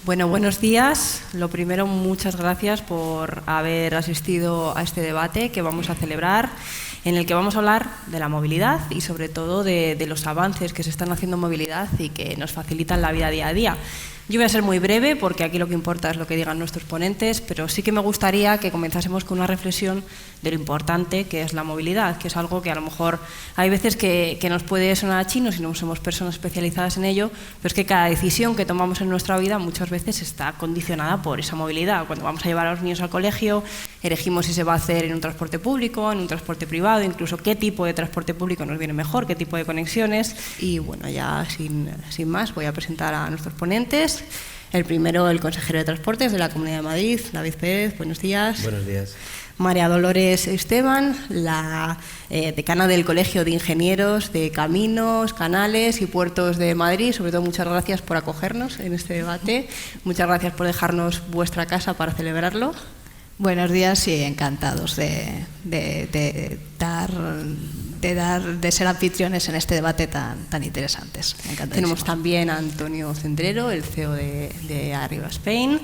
Bueno, buenos días. Lo primero, muchas gracias por haber asistido a este debate que vamos a celebrar, en el que vamos a hablar de la movilidad y sobre todo de los avances que se están haciendo en movilidad y que nos facilitan la vida día a día. Yo voy a ser muy breve porque aquí lo que importa es lo que digan nuestros ponentes, pero sí que me gustaría que comenzásemos con una reflexión de lo importante que es la movilidad, que es algo que a lo mejor hay veces que nos puede sonar a chino si no somos personas especializadas en ello, pero es que cada decisión que tomamos en nuestra vida muchas veces está condicionada por esa movilidad. Cuando vamos a llevar a los niños al colegio, elegimos si se va a hacer en un transporte público, en un transporte privado, incluso qué tipo de transporte público nos viene mejor, qué tipo de conexiones. Y bueno, ya sin más voy a presentar a nuestros ponentes. El primero, el consejero de Transportes de la Comunidad de Madrid, David Pérez. Buenos días. Buenos días. María Dolores Esteban, la decana del Colegio de Ingenieros de Caminos, Canales y Puertos de Madrid. Sobre todo, muchas gracias por acogernos en este debate. Muchas gracias por dejarnos vuestra casa para celebrarlo. Buenos días y encantados de ser anfitriones en este debate tan interesantes. Tenemos también a Antonio Cendrero, el CEO de Arriba Spain.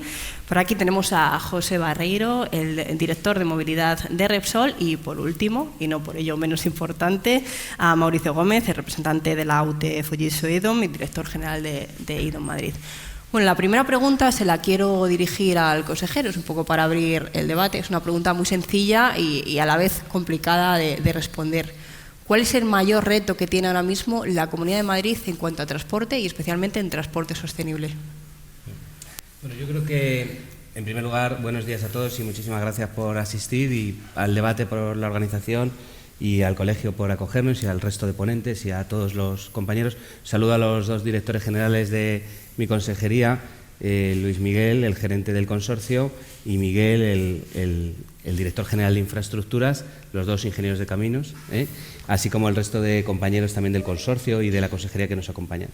Por aquí tenemos a José Barreiro, el director de movilidad de Repsol. Y por último, y no por ello menos importante, a Mauricio Gómez, el representante de la UT Fujitsu IDOM y director general de IDOM Madrid. Bueno, la primera pregunta se la quiero dirigir al consejero, es un poco para abrir el debate. Es una pregunta muy sencilla y a la vez complicada de responder. ¿Cuál es el mayor reto que tiene ahora mismo la Comunidad de Madrid en cuanto a transporte y especialmente en transporte sostenible? Bueno, yo creo que, en primer lugar, buenos días a todos y muchísimas gracias por asistir y al debate por la organización y al colegio por acogernos y al resto de ponentes y a todos los compañeros. Saludo a los dos directores generales de mi consejería, Luis Miguel, el gerente del consorcio, y Miguel, el director general de infraestructuras, los dos ingenieros de caminos, así como el resto de compañeros también del consorcio y de la consejería que nos acompañan.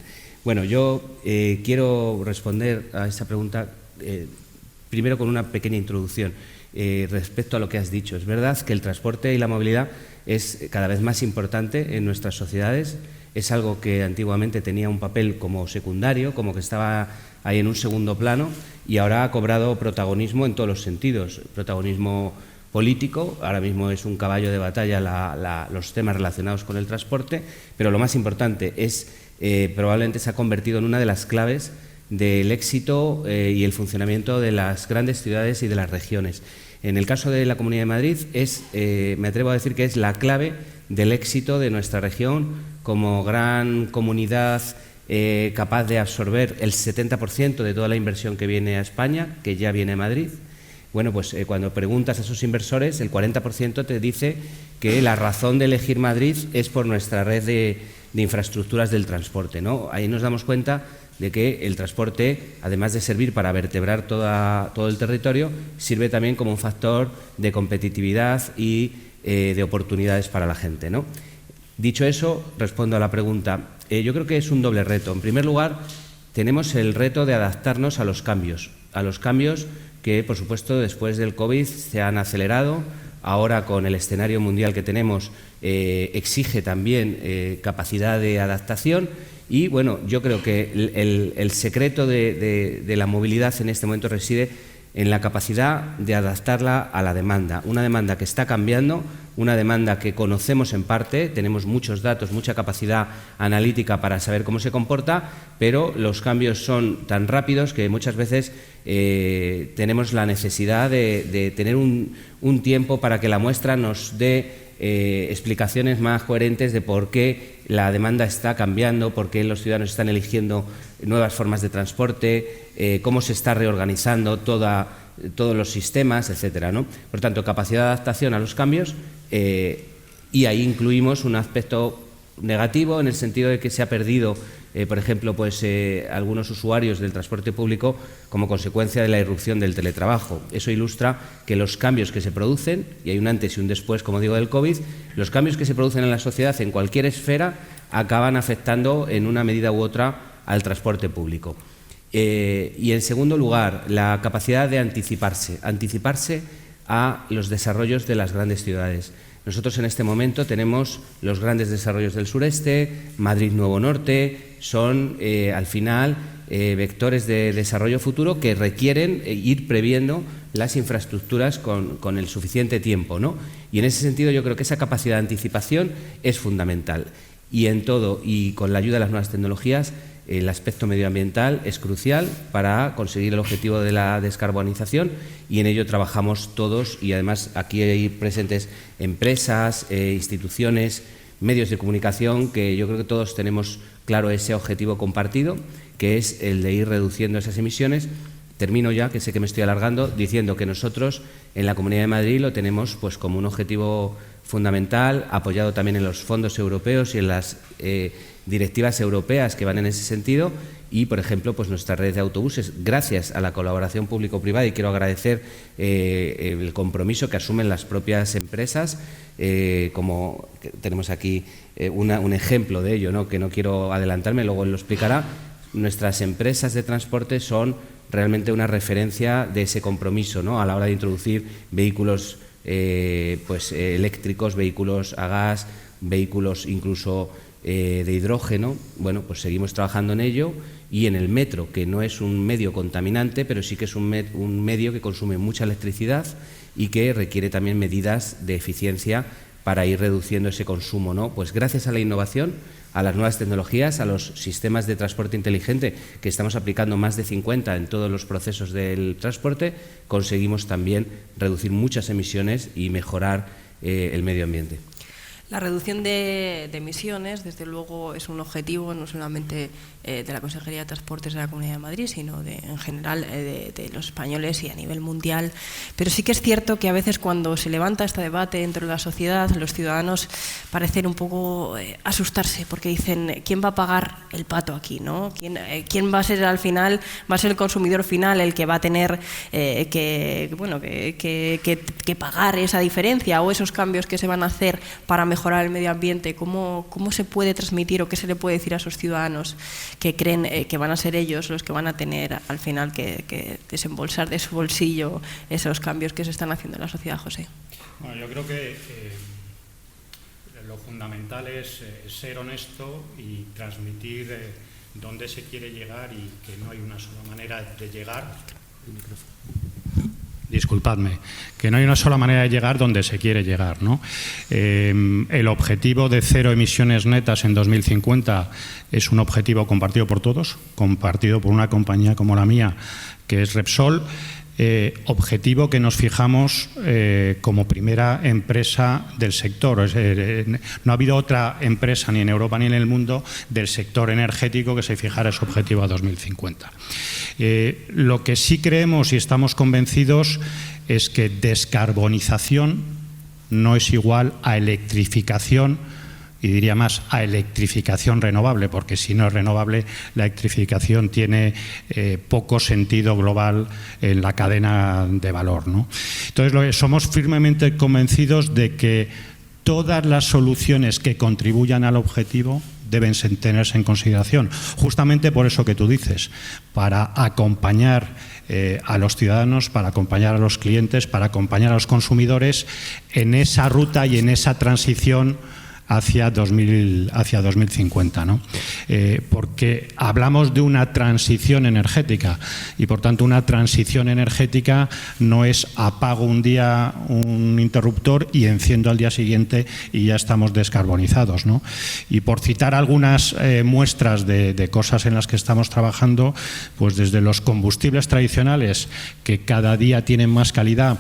Bueno, yo quiero responder a esa pregunta primero con una pequeña introducción respecto a lo que has dicho. Es verdad que el transporte y la movilidad es cada vez más importante en nuestras sociedades. Es algo que antiguamente tenía un papel como secundario, como que estaba ahí en un segundo plano, y ahora ha cobrado protagonismo en todos los sentidos. Protagonismo político, ahora mismo es un caballo de batalla los temas relacionados con el transporte, pero lo más importante es, probablemente se ha convertido en una de las claves del éxito y el funcionamiento de las grandes ciudades y de las regiones. En el caso de la Comunidad de Madrid, me atrevo a decir que es la clave del éxito de nuestra región como gran comunidad capaz de absorber el 70% de toda la inversión que viene a España, que ya viene a Madrid. Bueno, pues cuando preguntas a esos inversores, el 40% te dice que la razón de elegir Madrid es por nuestra red de infraestructuras del transporte, ¿no? Ahí nos damos cuenta de que el transporte, además de servir para vertebrar todo el territorio, sirve también como un factor de competitividad y de oportunidades para la gente, ¿no? Dicho eso, respondo a la pregunta. Yo creo que es un doble reto. En primer lugar, tenemos el reto de adaptarnos a los cambios que, por supuesto, después del COVID se han acelerado. Ahora, con el escenario mundial que tenemos, exige también capacidad de adaptación. Y, bueno, yo creo que el secreto de la movilidad en este momento reside en la capacidad de adaptarla a la demanda. Una demanda que está cambiando, una demanda que conocemos en parte, tenemos muchos datos, mucha capacidad analítica para saber cómo se comporta, pero los cambios son tan rápidos que muchas veces tenemos la necesidad de tener un tiempo para que la muestra nos dé explicaciones más coherentes de por qué la demanda está cambiando, por qué los ciudadanos están eligiendo nuevas formas de transporte, cómo se está reorganizando todos los sistemas, etcétera, ¿no? Por tanto, capacidad de adaptación a los cambios, y ahí incluimos un aspecto negativo en el sentido de que se ha perdido, por ejemplo, algunos usuarios del transporte público como consecuencia de la irrupción del teletrabajo. Eso ilustra que los cambios que se producen, y hay un antes y un después, como digo, del COVID, los cambios que se producen en la sociedad en cualquier esfera acaban afectando en una medida u otra al transporte público. Y en segundo lugar, la capacidad de anticiparse a los desarrollos de las grandes ciudades. Nosotros en este momento tenemos los grandes desarrollos del sureste, Madrid Nuevo Norte, son al final vectores de desarrollo futuro que requieren ir previendo las infraestructuras con el suficiente tiempo, ¿no? Y en ese sentido yo creo que esa capacidad de anticipación es fundamental. Y en todo, y con la ayuda de las nuevas tecnologías, el aspecto medioambiental es crucial para conseguir el objetivo de la descarbonización, y en ello trabajamos todos, y además aquí hay presentes empresas, instituciones, medios de comunicación, que yo creo que todos tenemos claro ese objetivo compartido, que es el de ir reduciendo esas emisiones. Termino ya, que sé que me estoy alargando, diciendo que nosotros en la Comunidad de Madrid lo tenemos pues como un objetivo fundamental, apoyado también en los fondos europeos y en las directivas europeas que van en ese sentido, y, por ejemplo, pues nuestra red de autobuses, gracias a la colaboración público-privada, y quiero agradecer el compromiso que asumen las propias empresas, como tenemos aquí un ejemplo de ello, ¿no?, que no quiero adelantarme, luego él lo explicará. Nuestras empresas de transporte son realmente una referencia de ese compromiso, ¿no?, a la hora de introducir vehículos eléctricos, vehículos a gas, vehículos incluso de hidrógeno. Bueno, pues seguimos trabajando en ello, y en el metro, que no es un medio contaminante, pero sí que es un medio que consume mucha electricidad y que requiere también medidas de eficiencia para ir reduciendo ese consumo, ¿no? Pues gracias a la innovación, a las nuevas tecnologías, a los sistemas de transporte inteligente, que estamos aplicando más de 50 en todos los procesos del transporte, conseguimos también reducir muchas emisiones y mejorar el medio ambiente. La reducción de emisiones, desde luego, es un objetivo no solamente de la Consejería de Transportes de la Comunidad de Madrid, sino en general de los españoles y a nivel mundial. Pero sí que es cierto que a veces cuando se levanta este debate dentro de la sociedad, los ciudadanos parecen un poco asustarse, porque dicen, ¿quién va a pagar el pato aquí, ¿no? ¿Quién va a ser al final? ¿Va a ser el consumidor final el que va a tener que pagar esa diferencia o esos cambios que se van a hacer para mejorar el medio ambiente? ¿Cómo se puede transmitir o qué se le puede decir a esos ciudadanos que creen que van a ser ellos los que van a tener al final que desembolsar de su bolsillo esos cambios que se están haciendo en la sociedad, José? Bueno, yo creo que lo fundamental es ser honesto y transmitir dónde se quiere llegar, y que no hay una sola manera de llegar. Disculpadme, que no hay una sola manera de llegar donde se quiere llegar, ¿no? El objetivo de 0 emisiones netas en 2050 es un objetivo compartido por todos, compartido por una compañía como la mía, que es Repsol. Objetivo que nos fijamos como primera empresa del sector. No ha habido otra empresa ni en Europa ni en el mundo del sector energético que se fijara ese objetivo a 2050. Lo que sí creemos y estamos convencidos es que descarbonización no es igual a electrificación, y diría más a electrificación renovable, porque si no es renovable, la electrificación tiene poco sentido global en la cadena de valor, ¿no? Entonces, somos firmemente convencidos de que todas las soluciones que contribuyan al objetivo deben tenerse en consideración, justamente por eso que tú dices, para acompañar a los ciudadanos, para acompañar a los clientes, para acompañar a los consumidores en esa ruta y en esa transición hacia 2050, ¿no? Porque hablamos de una transición energética, y por tanto una transición energética no es apago un día un interruptor y enciendo al día siguiente y ya estamos descarbonizados, ¿no? Y por citar algunas muestras de cosas en las que estamos trabajando, pues desde los combustibles tradicionales, que cada día tienen más calidad,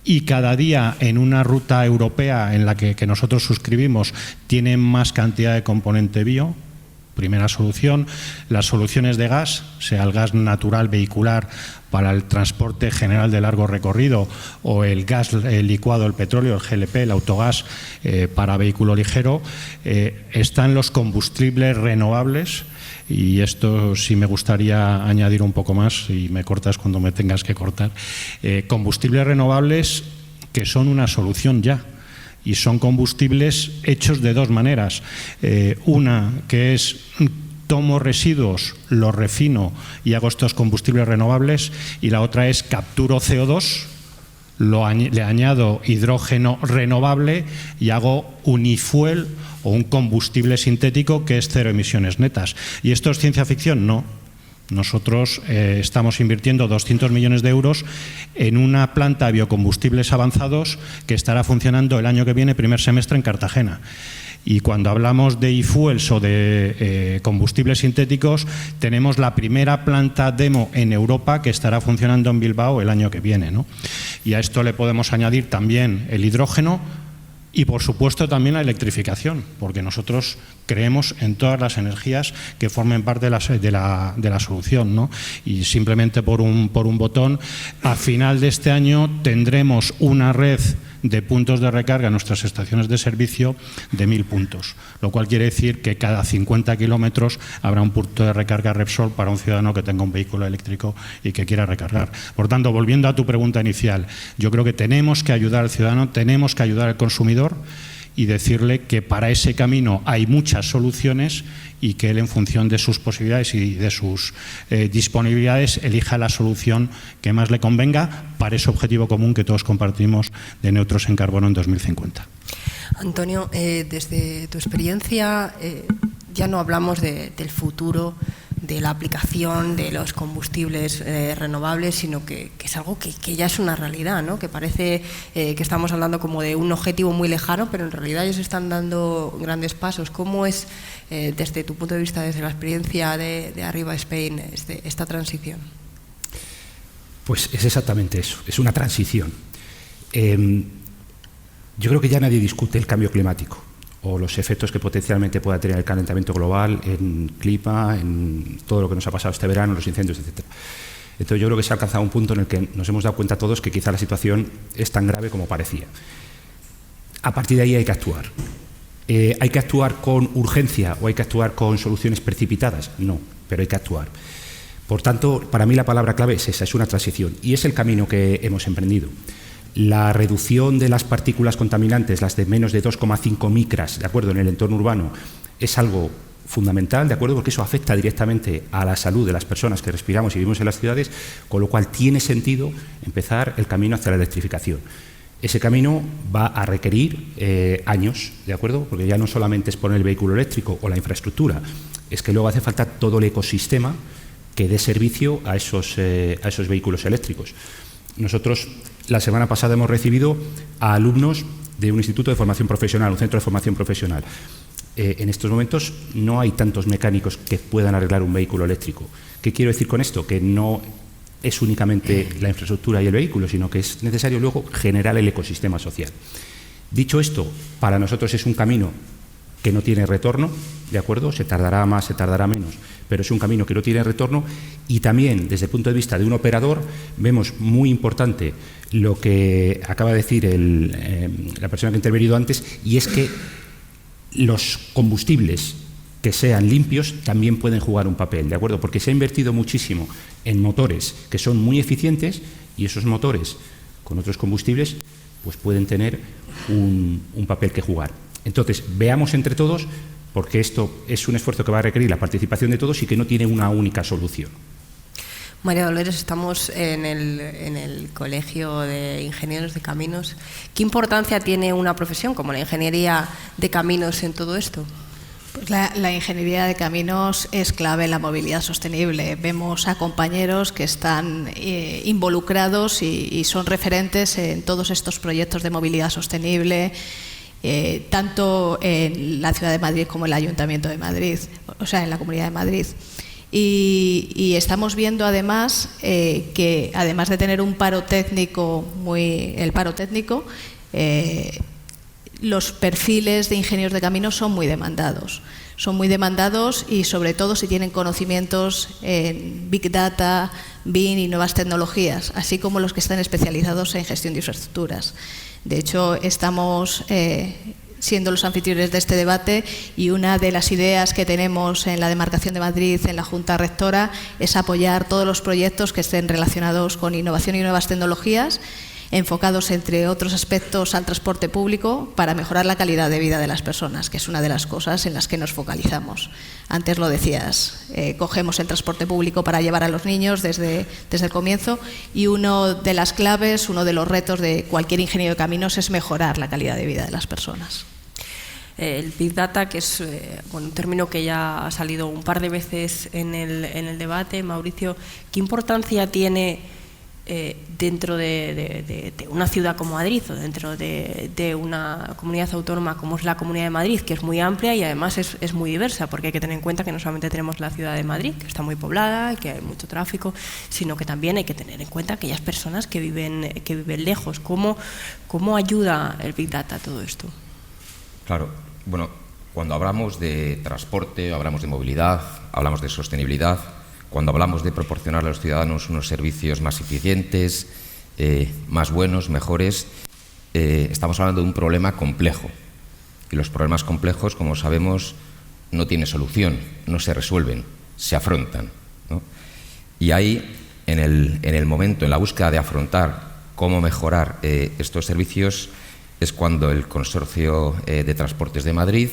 y cada día en una ruta europea en la que nosotros suscribimos tienen más cantidad de componente bio, primera solución. Las soluciones de gas, sea el gas natural vehicular para el transporte general de largo recorrido, o el gas licuado, el petróleo, el GLP, el autogás para vehículo ligero, están los combustibles renovables. Y esto sí me gustaría añadir un poco más, y me cortas cuando me tengas que cortar. Combustibles renovables que son una solución ya, y son combustibles hechos de dos maneras. Una que es: tomo residuos, los refino y hago estos combustibles renovables, y la otra es: capturo CO2, le añado hidrógeno renovable y hago un e-fuel o un combustible sintético que es 0 emisiones netas. ¿Y esto es ciencia ficción? No. Nosotros estamos invirtiendo 200 millones de euros en una planta de biocombustibles avanzados que estará funcionando el año que viene, primer semestre, en Cartagena. Y cuando hablamos de e-fuels o de combustibles sintéticos, tenemos la primera planta demo en Europa que estará funcionando en Bilbao el año que viene, ¿no? Y a esto le podemos añadir también el hidrógeno y, por supuesto, también la electrificación, porque nosotros creemos en todas las energías que formen parte de la solución, ¿no? Y simplemente por un botón, a final de este año tendremos una red de puntos de recarga en nuestras estaciones de servicio de 1.000 puntos, lo cual quiere decir que cada 50 kilómetros habrá un punto de recarga Repsol para un ciudadano que tenga un vehículo eléctrico y que quiera recargar. Por tanto, volviendo a tu pregunta inicial, yo creo que tenemos que ayudar al ciudadano, tenemos que ayudar al consumidor y decirle que para ese camino hay muchas soluciones y que él, en función de sus posibilidades y de sus disponibilidades, elija la solución que más le convenga para ese objetivo común que todos compartimos de neutros en carbono en 2050. Antonio, desde tu experiencia, ya no hablamos del futuro, de la aplicación de los combustibles renovables, sino que es algo que ya es una realidad, ¿no? Que parece que estamos hablando como de un objetivo muy lejano, pero en realidad ellos están dando grandes pasos. ¿Cómo es, desde tu punto de vista, desde la experiencia de Arriba Spain, esta transición? Pues es exactamente eso, es una transición. Yo creo que ya nadie discute el cambio climático o los efectos que potencialmente pueda tener el calentamiento global en clima, en todo lo que nos ha pasado este verano, los incendios, etc. Entonces yo creo que se ha alcanzado un punto en el que nos hemos dado cuenta todos que quizá la situación es tan grave como parecía. A partir de ahí hay que actuar. ¿Hay que actuar con urgencia o hay que actuar con soluciones precipitadas? No, pero hay que actuar. Por tanto, para mí la palabra clave es esa, es una transición, y es el camino que hemos emprendido. La reducción de las partículas contaminantes, las de menos de 2,5 micras, ¿de acuerdo?, en el entorno urbano, es algo fundamental, ¿de acuerdo?, porque eso afecta directamente a la salud de las personas que respiramos y vivimos en las ciudades, con lo cual tiene sentido empezar el camino hacia la electrificación. Ese camino va a requerir años, ¿de acuerdo?, porque ya no solamente es poner el vehículo eléctrico o la infraestructura, es que luego hace falta todo el ecosistema que dé servicio a esos vehículos eléctricos. Nosotros la semana pasada hemos recibido a alumnos de un instituto de formación profesional, un centro de formación profesional. En estos momentos no hay tantos mecánicos que puedan arreglar un vehículo eléctrico. ¿Qué quiero decir con esto? Que no es únicamente la infraestructura y el vehículo, sino que es necesario luego generar el ecosistema social. Dicho esto, para nosotros es un camino que no tiene retorno, ¿de acuerdo? Se tardará más, se tardará menos, pero es un camino que no tiene retorno, y también desde el punto de vista de un operador vemos muy importante lo que acaba de decir la persona que ha intervenido antes, y es que los combustibles que sean limpios también pueden jugar un papel, ¿de acuerdo? Porque se ha invertido muchísimo en motores que son muy eficientes, y esos motores con otros combustibles pues pueden tener un papel que jugar. Entonces, veamos entre todos, porque esto es un esfuerzo que va a requerir la participación de todos y que no tiene una única solución. María Dolores, estamos en el Colegio de Ingenieros de Caminos. ¿Qué importancia tiene una profesión como la ingeniería de caminos en todo esto? Pues la ingeniería de caminos es clave en la movilidad sostenible. Vemos a compañeros que están involucrados y son referentes en todos estos proyectos de movilidad sostenible, tanto en la Ciudad de Madrid como en el Ayuntamiento de Madrid, o sea, en la Comunidad de Madrid. Y estamos viendo además que, además de tener un paro técnico, los perfiles de ingenieros de caminos son muy demandados. Son muy demandados, y sobre todo si tienen conocimientos en Big Data, BIM y nuevas tecnologías, así como los que están especializados en gestión de infraestructuras. De hecho, estamos siendo los anfitriones de este debate, y una de las ideas que tenemos en la demarcación de Madrid, en la Junta Rectora, es apoyar todos los proyectos que estén relacionados con innovación y nuevas tecnologías, enfocados, entre otros aspectos, al transporte público, para mejorar la calidad de vida de las personas, que es una de las cosas en las que nos focalizamos. Antes lo decías, cogemos el transporte público para llevar a los niños desde el comienzo, y una de las claves, uno de los retos de cualquier ingeniero de caminos es mejorar la calidad de vida de las personas. El Big Data, que es un término que ya ha salido un par de veces en el debate. Mauricio, ¿qué importancia tiene dentro de una ciudad como Madrid o dentro de una comunidad autónoma como es la Comunidad de Madrid, que es muy amplia y además es muy diversa, porque hay que tener en cuenta que no solamente tenemos la ciudad de Madrid, que está muy poblada y que hay mucho tráfico, sino que también hay que tener en cuenta aquellas personas que viven lejos? ¿Cómo ayuda el Big Data a todo esto? Claro, bueno, cuando hablamos de transporte, hablamos de movilidad, hablamos de sostenibilidad, cuando hablamos de proporcionar a los ciudadanos unos servicios más eficientes, más buenos, mejores, estamos hablando de un problema complejo. Y los problemas complejos, como sabemos, no tienen solución, no se resuelven, se afrontan, ¿no? Y ahí, en el momento, en la búsqueda de afrontar cómo mejorar estos servicios, es cuando el Consorcio de Transportes de Madrid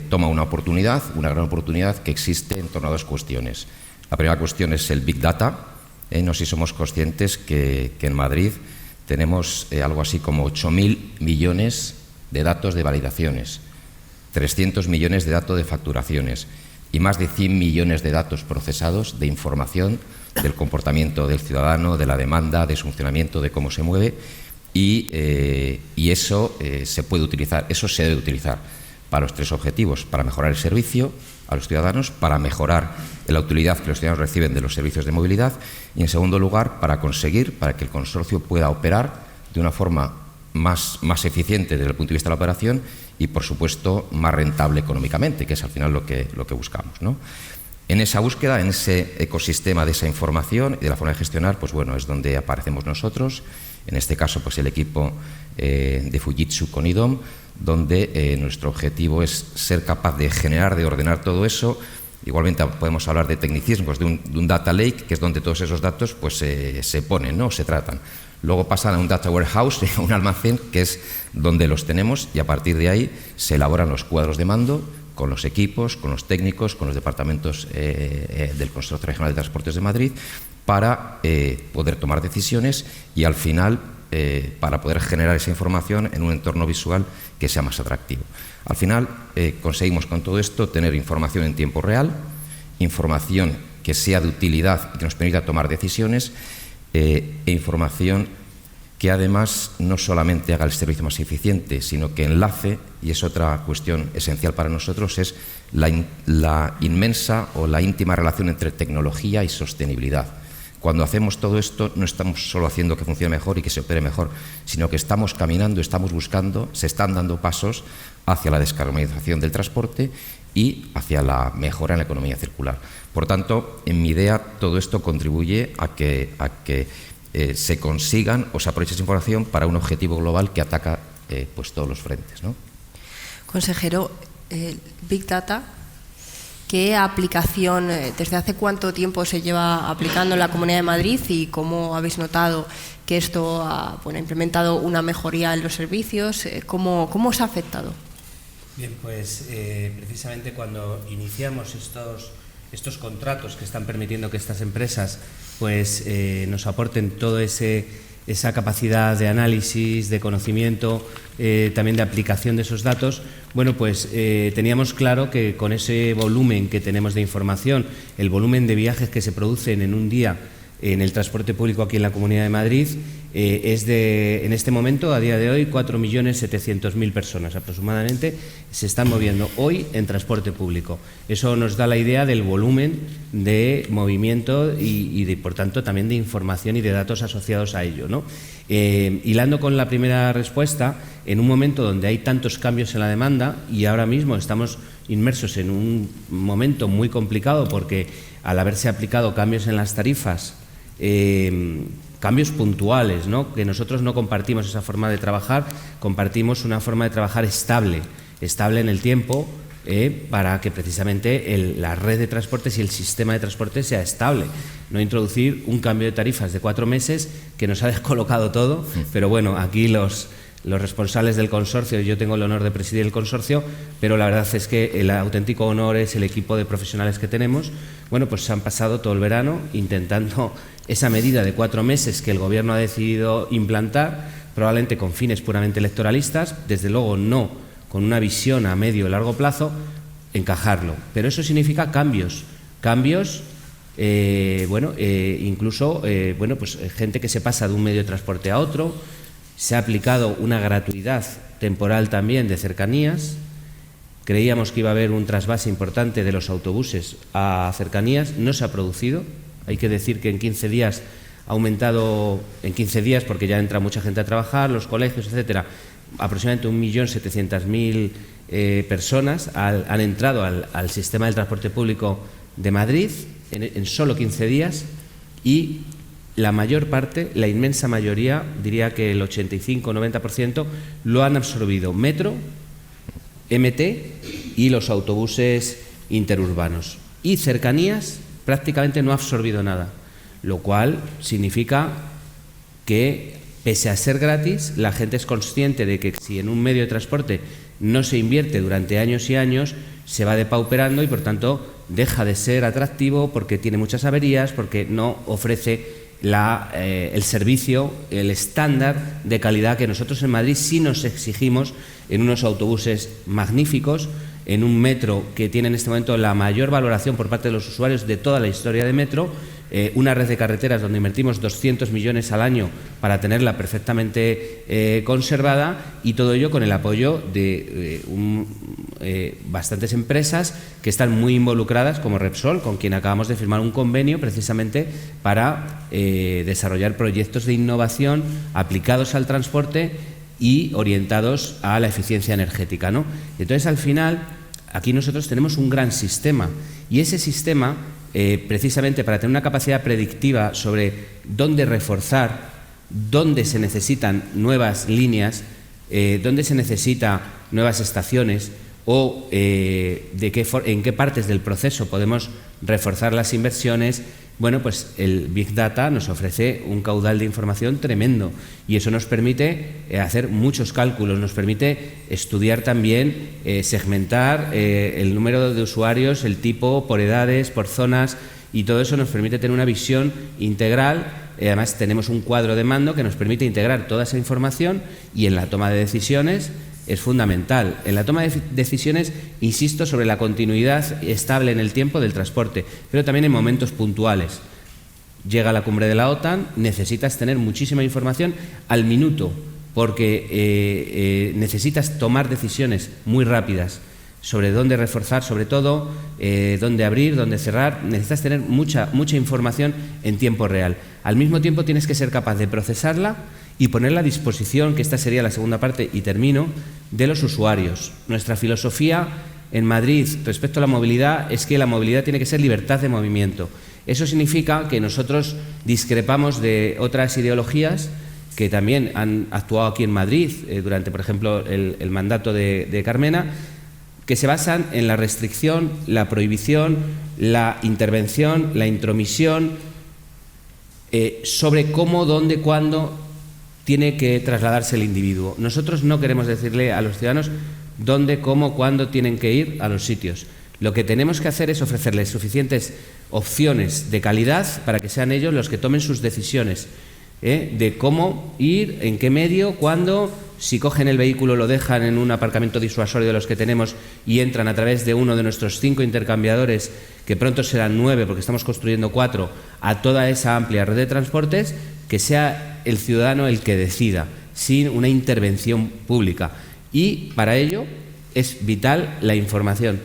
toma una oportunidad, una gran oportunidad que existe en torno a dos cuestiones. La primera cuestión es el Big Data. No sé si somos conscientes que en Madrid tenemos algo así como 8.000 millones de datos de validaciones, 300 millones de datos de facturaciones y más de 100 millones de datos procesados de información del comportamiento del ciudadano, de la demanda, de su funcionamiento, de cómo se mueve, y eso se puede utilizar, eso se debe utilizar para los tres objetivos: para mejorar el servicio a los ciudadanos, para mejorar la utilidad que los ciudadanos reciben de los servicios de movilidad y, en segundo lugar, para que el consorcio pueda operar de una forma más eficiente desde el punto de vista de la operación y, por supuesto, más rentable económicamente, que es al final lo que buscamos, ¿no? En esa búsqueda, en ese ecosistema de esa información y de la forma de gestionar, pues bueno, es donde aparecemos nosotros, en este caso pues el equipo de Fujitsu con IDOM, donde nuestro objetivo es ser capaz de generar, de ordenar todo eso. Igualmente podemos hablar de tecnicismos, de un data lake, que es donde todos esos datos pues se ponen, ¿no? Se tratan. Luego pasan a un data warehouse, a un almacén, que es donde los tenemos, y a partir de ahí se elaboran los cuadros de mando con los equipos, con los técnicos, con los departamentos del Consorcio Regional de Transportes de Madrid, para poder tomar decisiones y, al final, para poder generar esa información en un entorno visual que sea más atractivo. Al final, conseguimos con todo esto tener información en tiempo real, información que sea de utilidad y que nos permita tomar decisiones, e información que además no solamente haga el servicio más eficiente, sino que enlace, y es otra cuestión esencial para nosotros, es la inmensa o la íntima relación entre tecnología y sostenibilidad. Cuando hacemos todo esto, no estamos solo haciendo que funcione mejor y que se opere mejor, sino que estamos caminando, estamos buscando, se están dando pasos hacia la descarbonización del transporte y hacia la mejora en la economía circular. Por tanto, en mi idea, todo esto contribuye a que se consigan o se aproveche esa información para un objetivo global que ataca pues todos los frentes, ¿no? Consejero, Big Data, ¿qué aplicación, desde hace cuánto tiempo se lleva aplicando en la Comunidad de Madrid y cómo habéis notado que esto ha implementado una mejoría en los servicios? ¿Cómo os ha afectado? Bien, pues precisamente cuando iniciamos estos contratos que están permitiendo que estas empresas pues nos aporten toda esa capacidad de análisis, de conocimiento, también de aplicación de esos datos, bueno, pues teníamos claro que con ese volumen que tenemos de información, el volumen de viajes que se producen en un día en el transporte público aquí en la Comunidad de Madrid, en este momento, a día de hoy, 4.700.000 personas aproximadamente se están moviendo hoy en transporte público. Eso nos da la idea del volumen de movimiento y por tanto, también de información y de datos asociados a ello, ¿no? Hilando con la primera respuesta, en un momento donde hay tantos cambios en la demanda y ahora mismo estamos inmersos en un momento muy complicado porque al haberse aplicado cambios en las tarifas, cambios puntuales, ¿no? Que nosotros no compartimos esa forma de trabajar, compartimos una forma de trabajar estable en el tiempo, para que precisamente la red de transportes y el sistema de transporte sea estable. No introducir un cambio de tarifas de 4 meses que nos ha descolocado todo, pero bueno, aquí los responsables del consorcio, yo tengo el honor de presidir el consorcio, pero la verdad es que el auténtico honor es el equipo de profesionales que tenemos. Bueno, pues se han pasado todo el verano intentando esa medida de 4 meses que el Gobierno ha decidido implantar, probablemente con fines puramente electoralistas, desde luego no con una visión a medio y largo plazo, encajarlo. Pero eso significa cambios, incluso pues gente que se pasa de un medio de transporte a otro. Se ha aplicado una gratuidad temporal también de cercanías. Creíamos que iba a haber un trasvase importante de los autobuses a cercanías, no se ha producido. Hay que decir que en 15 días ha aumentado, porque ya entra mucha gente a trabajar, los colegios, etcétera, aproximadamente 1.700.000 personas han entrado al sistema del transporte público de Madrid en solo 15 días, y la mayor parte, la inmensa mayoría, diría que el 85-90%, lo han absorbido metro, MT y los autobuses interurbanos. Y cercanías prácticamente no ha absorbido nada, lo cual significa que, pese a ser gratis, la gente es consciente de que si en un medio de transporte no se invierte durante años y años, se va depauperando y, por tanto, deja de ser atractivo porque tiene muchas averías, porque no ofrece el servicio, el estándar de calidad que nosotros en Madrid sí nos exigimos en unos autobuses magníficos, en un metro que tiene en este momento la mayor valoración por parte de los usuarios de toda la historia de metro, una red de carreteras donde invertimos 200 millones al año para tenerla perfectamente conservada, y todo ello con el apoyo de bastantes empresas que están muy involucradas, como Repsol, con quien acabamos de firmar un convenio precisamente para desarrollar proyectos de innovación aplicados al transporte y orientados a la eficiencia energética, ¿no? Entonces, al final, aquí nosotros tenemos un gran sistema, y ese sistema, precisamente para tener una capacidad predictiva sobre dónde reforzar, dónde se necesitan nuevas líneas, dónde se necesitan nuevas estaciones, o en qué partes del proceso podemos reforzar las inversiones. Bueno, pues el Big Data nos ofrece un caudal de información tremendo, y eso nos permite hacer muchos cálculos, nos permite estudiar también, segmentar el número de usuarios, el tipo, por edades, por zonas, y todo eso nos permite tener una visión integral. Además, tenemos un cuadro de mando que nos permite integrar toda esa información, y en la toma de decisiones es fundamental. En la toma de decisiones, insisto, sobre la continuidad estable en el tiempo del transporte, pero también en momentos puntuales. Llega la cumbre de la OTAN, necesitas tener muchísima información al minuto, porque necesitas tomar decisiones muy rápidas sobre dónde reforzar, sobre todo, dónde abrir, dónde cerrar. Necesitas tener mucha información en tiempo real. Al mismo tiempo, tienes que ser capaz de procesarla y ponerla a disposición, que esta sería la segunda parte, y termino, de los usuarios. Nuestra filosofía en Madrid respecto a la movilidad es que la movilidad tiene que ser libertad de movimiento. Eso significa que nosotros discrepamos de otras ideologías que también han actuado aquí en Madrid durante, por ejemplo, el mandato de Carmena, que se basan en la restricción, la prohibición, la intervención, la intromisión sobre cómo, dónde, cuándo tiene que trasladarse el individuo. Nosotros no queremos decirle a los ciudadanos dónde, cómo, cuándo tienen que ir a los sitios. Lo que tenemos que hacer es ofrecerles suficientes opciones de calidad para que sean ellos los que tomen sus decisiones de cómo ir, en qué medio, cuándo. Si cogen el vehículo, lo dejan en un aparcamiento disuasorio de los que tenemos y entran a través de uno de nuestros 5 intercambiadores, que pronto serán 9 porque estamos construyendo 4, a toda esa amplia red de transportes, que sea el ciudadano el que decida, sin una intervención pública. Y para ello es vital la información.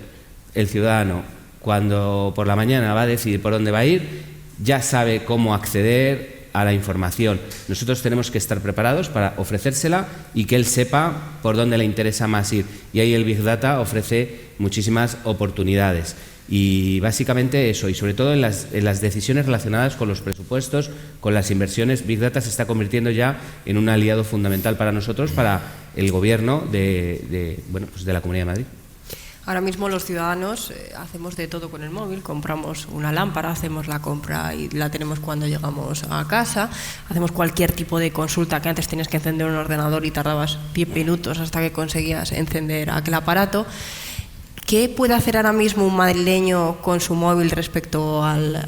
El ciudadano, cuando por la mañana va a decidir por dónde va a ir, ya sabe cómo acceder a la información. Nosotros tenemos que estar preparados para ofrecérsela y que él sepa por dónde le interesa más ir. Y ahí el Big Data ofrece muchísimas oportunidades. Y básicamente eso, y sobre todo en las decisiones relacionadas con los presupuestos, con las inversiones, Big Data se está convirtiendo ya en un aliado fundamental para nosotros, para el Gobierno de la Comunidad de Madrid. Ahora mismo los ciudadanos hacemos de todo con el móvil, compramos una lámpara, hacemos la compra y la tenemos cuando llegamos a casa, hacemos cualquier tipo de consulta que antes tenías que encender un ordenador y tardabas 10 minutos hasta que conseguías encender aquel aparato. ¿Qué puede hacer ahora mismo un madrileño con su móvil respecto al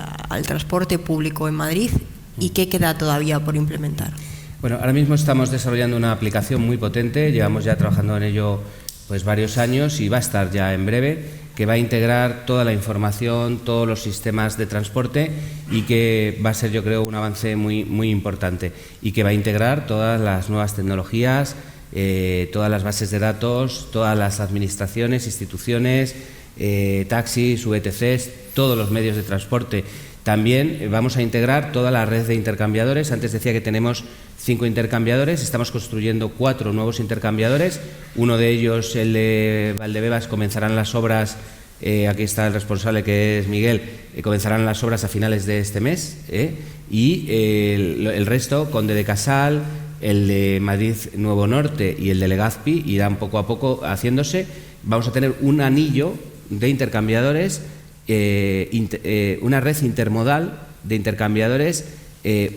transporte público en Madrid y qué queda todavía por implementar? Bueno, ahora mismo estamos desarrollando una aplicación muy potente, llevamos ya trabajando en ello pues varios años y va a estar ya en breve, que va a integrar toda la información, todos los sistemas de transporte y que va a ser, yo creo, un avance muy, muy importante y que va a integrar todas las nuevas tecnologías, todas las bases de datos, todas las administraciones, instituciones, taxis, VTCs, todos los medios de transporte. También vamos a integrar toda la red de intercambiadores. Antes decía que tenemos 5 intercambiadores, estamos construyendo 4 nuevos intercambiadores. Uno de ellos, el de Valdebebas, comenzarán las obras, aquí está el responsable que es Miguel, comenzarán las obras a finales de este mes, y el resto, Conde de Casal, el de Madrid Nuevo Norte y el de Legazpi, irán poco a poco haciéndose. Vamos a tener un anillo de intercambiadores, una red intermodal de intercambiadores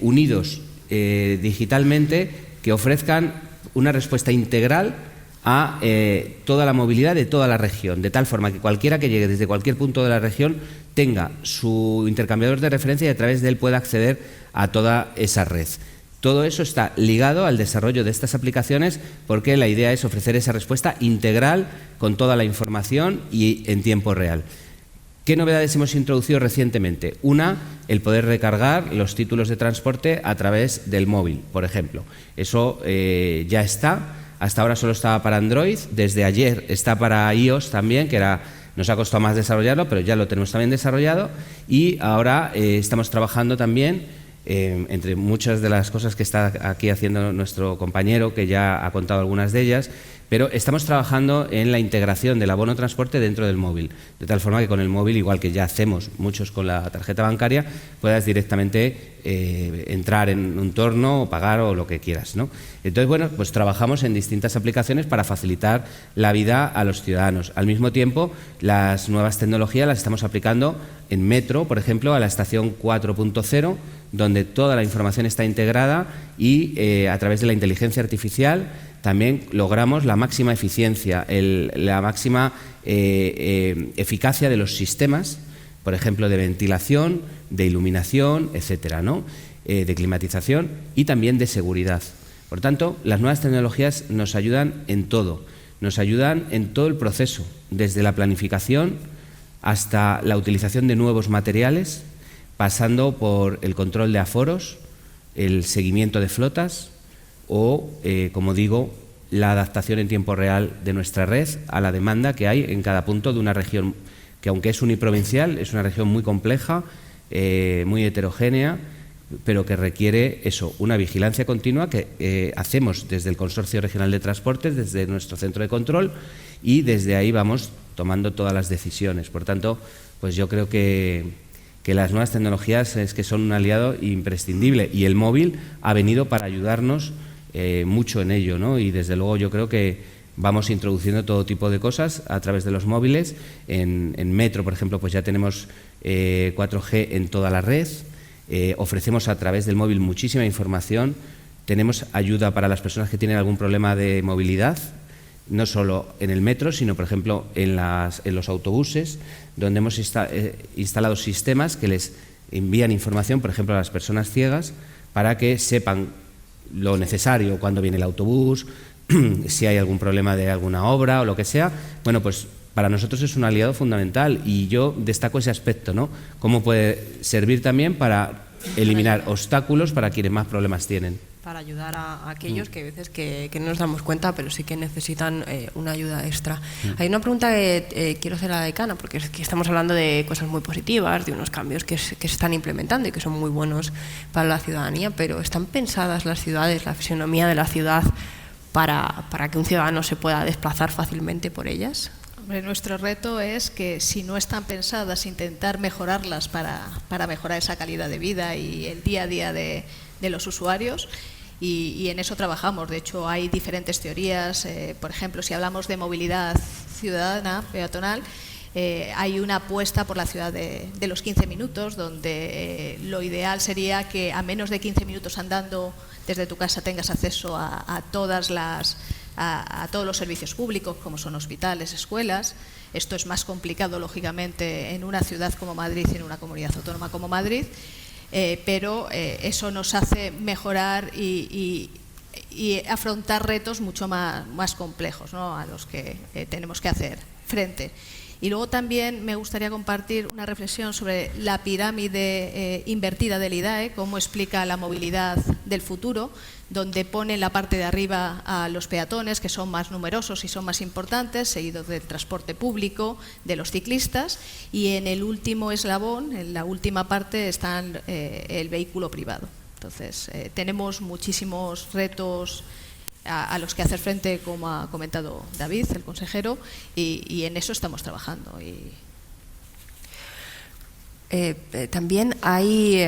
unidos digitalmente, que ofrezcan una respuesta integral a toda la movilidad de toda la región, de tal forma que cualquiera que llegue desde cualquier punto de la región tenga su intercambiador de referencia y a través de él pueda acceder a toda esa red. Todo eso está ligado al desarrollo de estas aplicaciones, porque la idea es ofrecer esa respuesta integral con toda la información y en tiempo real. ¿Qué novedades hemos introducido recientemente? Una, el poder recargar los títulos de transporte a través del móvil, por ejemplo. Eso ya está. Hasta ahora solo estaba para Android. Desde ayer está para iOS también, que nos ha costado más desarrollarlo, pero ya lo tenemos también desarrollado. Y ahora estamos trabajando también, entre muchas de las cosas que está aquí haciendo nuestro compañero, que ya ha contado algunas de ellas, pero estamos trabajando en la integración del abono transporte dentro del móvil, de tal forma que con el móvil, igual que ya hacemos muchos con la tarjeta bancaria, puedas directamente entrar en un torno o pagar o lo que quieras, ¿no? Entonces, bueno, pues trabajamos en distintas aplicaciones para facilitar la vida a los ciudadanos. Al mismo tiempo, las nuevas tecnologías las estamos aplicando en metro, por ejemplo, a la estación 4.0, donde toda la información está integrada y a través de la inteligencia artificial también logramos la máxima eficiencia, la máxima eficacia de los sistemas, por ejemplo, de ventilación, de iluminación, etcétera, ¿no? De climatización y también de seguridad. Por tanto, las nuevas tecnologías nos ayudan en todo, nos ayudan en todo el proceso, desde la planificación hasta la utilización de nuevos materiales, pasando por el control de aforos, el seguimiento de flotas o, como digo, la adaptación en tiempo real de nuestra red a la demanda que hay en cada punto de una región que, aunque es uniprovincial, es una región muy compleja, muy heterogénea, pero que requiere eso, una vigilancia continua que hacemos desde el Consorcio Regional de Transportes, desde nuestro centro de control, y desde ahí vamos tomando todas las decisiones. Por tanto, pues yo creo que las nuevas tecnologías es que son un aliado imprescindible, y el móvil ha venido para ayudarnos mucho en ello, ¿no? Y desde luego yo creo que vamos introduciendo todo tipo de cosas a través de los móviles. En metro, por ejemplo, pues ya tenemos 4G en toda la red. Ofrecemos a través del móvil muchísima información. Tenemos ayuda para las personas que tienen algún problema de movilidad, no solo en el metro, sino, por ejemplo, en los autobuses, donde hemos instalado sistemas que les envían información, por ejemplo, a las personas ciegas, para que sepan lo necesario cuando viene el autobús, si hay algún problema de alguna obra o lo que sea. Bueno, pues para nosotros es un aliado fundamental, y yo destaco ese aspecto, ¿no? Cómo puede servir también para eliminar obstáculos para quienes más problemas tienen. Para ayudar a aquellos que a veces que no nos damos cuenta, pero sí que necesitan una ayuda extra. Hay una pregunta que quiero hacer a la decana, porque es que estamos hablando de cosas muy positivas, de unos cambios que se están implementando y que son muy buenos para la ciudadanía, pero ¿están pensadas las ciudades, la fisonomía de la ciudad, para que un ciudadano se pueda desplazar fácilmente por ellas? Hombre, nuestro reto es que, si no están pensadas, intentar mejorarlas para mejorar esa calidad de vida y el día a día de los usuarios, y en eso trabajamos. De hecho, hay diferentes teorías. Por ejemplo, si hablamos de movilidad ciudadana, peatonal, hay una apuesta por la ciudad de los 15 minutos, donde lo ideal sería que a menos de 15 minutos andando desde tu casa tengas acceso a todos los servicios públicos, como son hospitales, escuelas. Esto es más complicado, lógicamente, en una ciudad como Madrid y en una comunidad autónoma como Madrid, pero eso nos hace mejorar y y afrontar retos mucho más complejos, ¿no?, a los que tenemos que hacer frente. Y luego también me gustaría compartir una reflexión sobre la pirámide invertida del IDAE, cómo explica la movilidad del futuro, donde pone en la parte de arriba a los peatones, que son más numerosos y son más importantes, seguidos del transporte público, de los ciclistas, y en el último eslabón, en la última parte, está el vehículo privado. Entonces, tenemos muchísimos retos a los que hacer frente, como ha comentado David, el consejero, y en eso estamos trabajando. También hay